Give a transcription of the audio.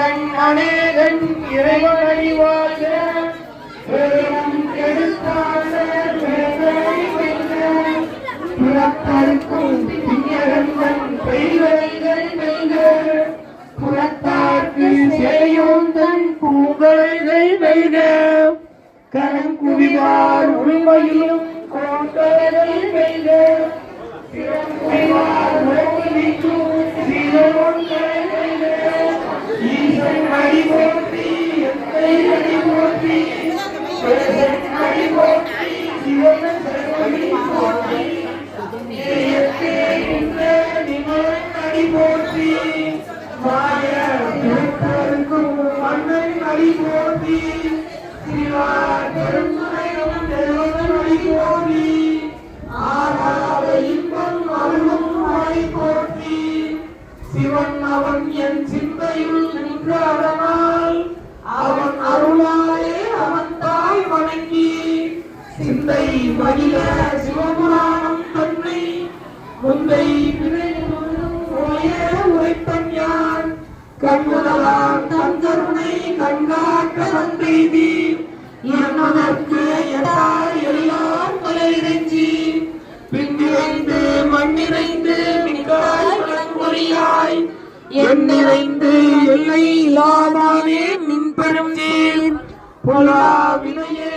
அநேகன் அநேகன் இறைவன் அறிவாக பெரும் கெடுத்தாச புறத்தார்க்கும் திங்கரந்தன் பெய்வரைகள் வெல்க புறத்தார்க்கு சேயோந்தன் பூங்கலைகள் வெல்க கரம் குவிவார் உரிமையிலும் கோட்டர்கள் வெல்க திறம் குவிவார் உலகிலும் சீரோன்கள் வெல்க ஈசன் அடி போற்றி எத்தை அடி போற்றி அடி போற்றி சிவன் சர்வடி போற்றி அடி போற்றி மாய திருப்பருக்கும் மன்னன் அடி போற்றி சிவா பெருமயம் தேவன் அடி போற்றி ஆராத இன்பம் அருளும் அடி போற்றி சிவன் அவன் என் சிந்தையில் நின்றாதனால் அவன் அருளாலே அவன் தாய் வணங்கி சிந்தை மகிழ சிவபுராணம் தன்னை முந்தை உரைப்பன் யான் கண்முதலான் தன் கருணை கண்காட்ட வந்தெய்தி என்னதற்கு எட்டாய் எல்லாம் தலையிறஞ்சி பின்னிறைந்து மண்ணிறைந்து மிக்காய் வளங்குறியாய் என் நிறைந்து எல்லை இல்லாதானே மின்பெரும் நீர் புலா வினையே